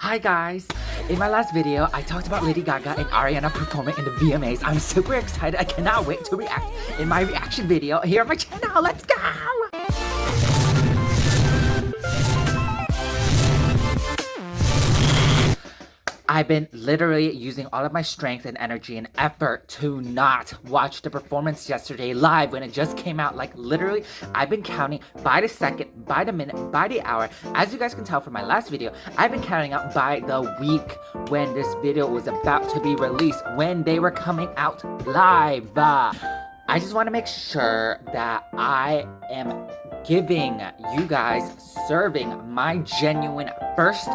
Hi guys! In my last video, I talked about Lady Gaga and Ariana performing in the VMAs. I'm super excited. I cannot wait to react in my reaction video here on my channel. Let's go! I've been literally using all of my strength and energy and effort to not watch the performance yesterday live when it just came out. Like literally, I've been counting by the second, by the minute, by the hour. As you guys can tell from my last video, I've been counting out by the week when this video was about to be released, when they were coming out live. I just want to make sure that I am giving you guys, serving my genuine first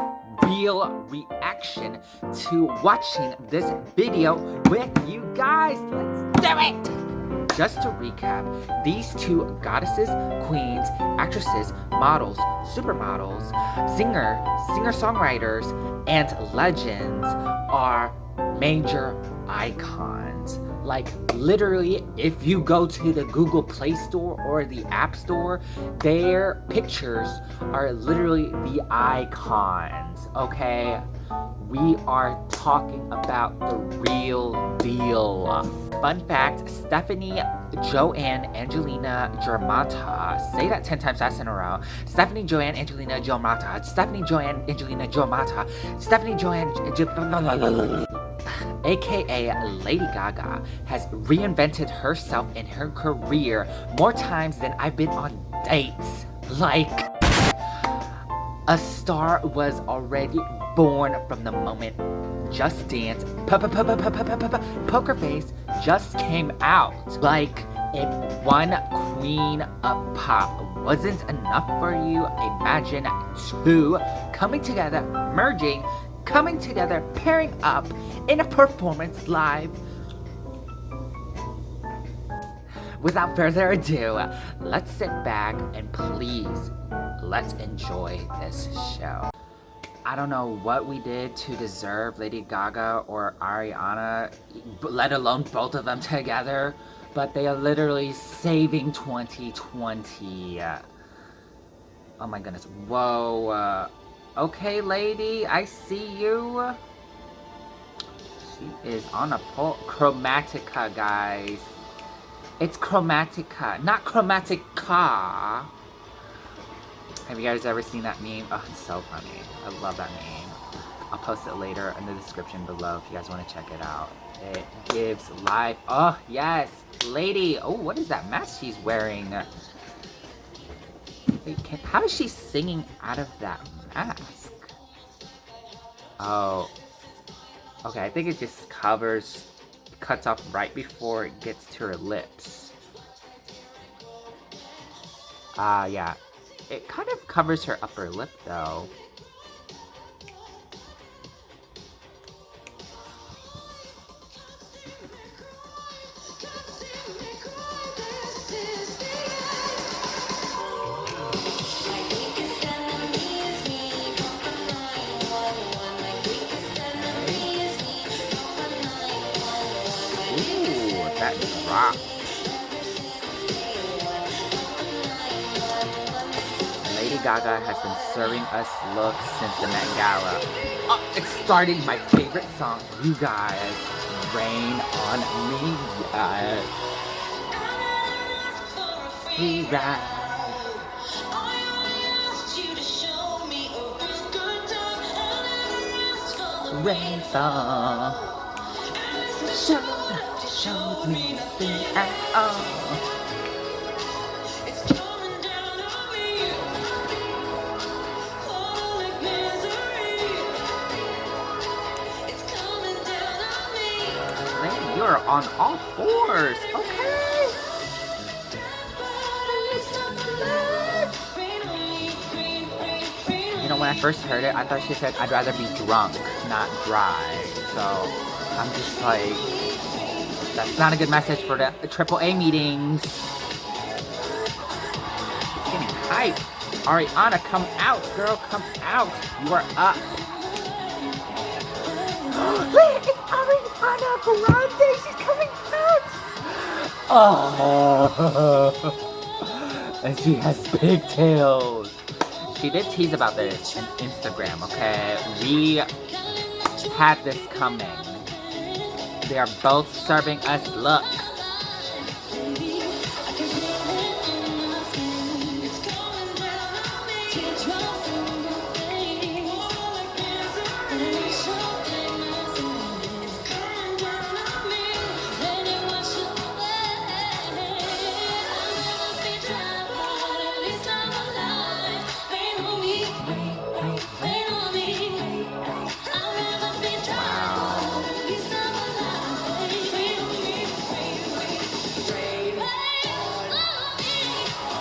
real reaction to watching this video with you guys. Let's do it! Just to recap, these two goddesses, queens, actresses, models, supermodels, singer-songwriters, and legends are major icons. Like literally, if you go to the Google Play Store or the App Store, their pictures are literally the icons, okay? We are talking about the real deal. Fun fact, Stephanie Joanne Angelina Germata, say that 10 times fast in a row. Stephanie Joanne Angelina Germata, Stephanie Joanne Angelina Germata, Stephanie Joanne aka Lady Gaga, has reinvented herself in her career more times than I've been on dates. Like, a star was already born from the moment Just Dance, Poker Face just came out. Like, if one queen of pop wasn't enough for you, imagine two coming together, merging, coming together, pairing up in a performance live. Without further ado, let's sit back and please, let's enjoy this show. I don't know what we did to deserve Lady Gaga or Ariana, let alone both of them together, but they are literally saving 2020. Oh my goodness, whoa. Okay, lady, I see you. She is on a Chromatica, guys. It's Chromatica, not Chromatica. Have you guys ever seen that meme? Oh, it's so funny. I love that meme. I'll post it later in the description below if you guys want to check it out. It gives live. Oh, yes. Lady. Oh, what is that mask she's wearing? Wait, how is she singing out of that mask? Oh, okay, I think it just cuts off right before it gets to her lips. Yeah, it kind of covers her upper lip though. That drop. Lady Gaga has been serving us looks since the Met Gala. Oh, it's starting my favorite song, you guys. Rain on me, guys. Rain song. Showed me nothing at all. It's coming down on me. Oh, like misery. It's coming down on me. Man, you're on all fours. Okay. You know, when I first heard it, I thought she said, I'd rather be drunk, not dry. So, I'm just like, that's not a good message for the AAA meetings. It's getting hype. Ariana, come out, girl, come out. You are up. It's Ariana Grande. She's coming out. Oh. And she has pigtails. she did tease about this on Instagram, okay? We had this coming. They are both serving us looks.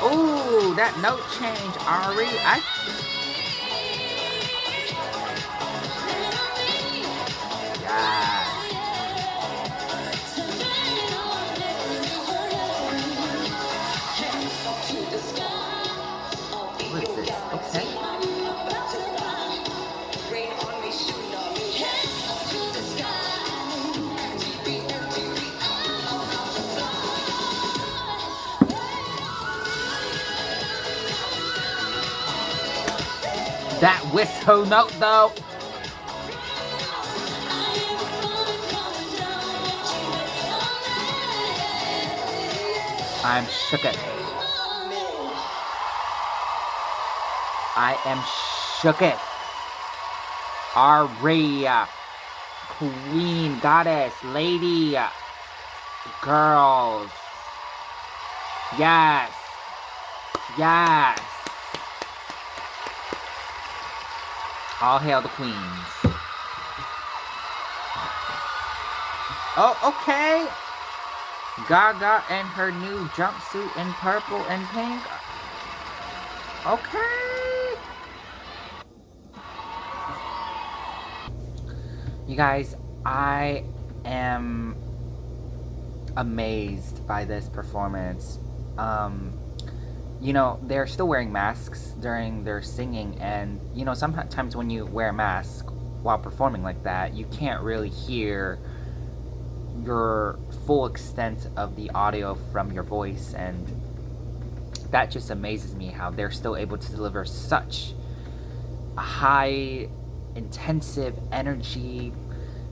Ooh, that note change, Ari. Yeah. What is this? Okay. That whistle note, though. I'm shooketh. I am shooketh. Aria, queen, goddess, lady, girls. Yes. Yes. All hail the queens. Oh, okay. Gaga and her new jumpsuit in purple and pink. Okay. You guys, I am amazed by this performance. You know, they're still wearing masks during their singing, and you know, sometimes when you wear a mask while performing like that, you can't really hear your full extent of the audio from your voice, and that just amazes me how they're still able to deliver such a high intensive energy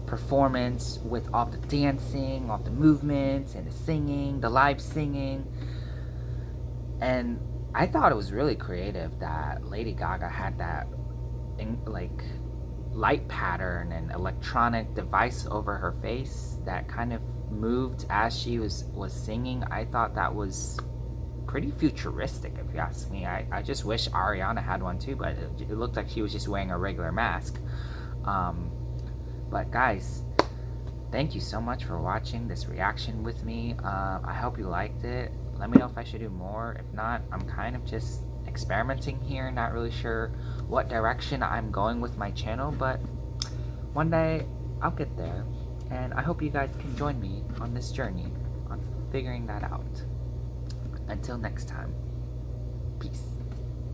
performance with all the dancing, all the movements, and the singing, the live singing. And I thought it was really creative that Lady Gaga had that like light pattern and electronic device over her face that kind of moved as she was singing. I thought that was pretty futuristic, if you ask me. I just wish Ariana had one too, but it looked like she was just wearing a regular mask. But guys, thank you so much for watching this reaction with me. I hope you liked it. Let me know if I should do more. If not, I'm kind of just experimenting here, not really sure what direction I'm going with my channel, but one day I'll get there, and I hope you guys can join me on this journey on figuring that out. Until next time, peace.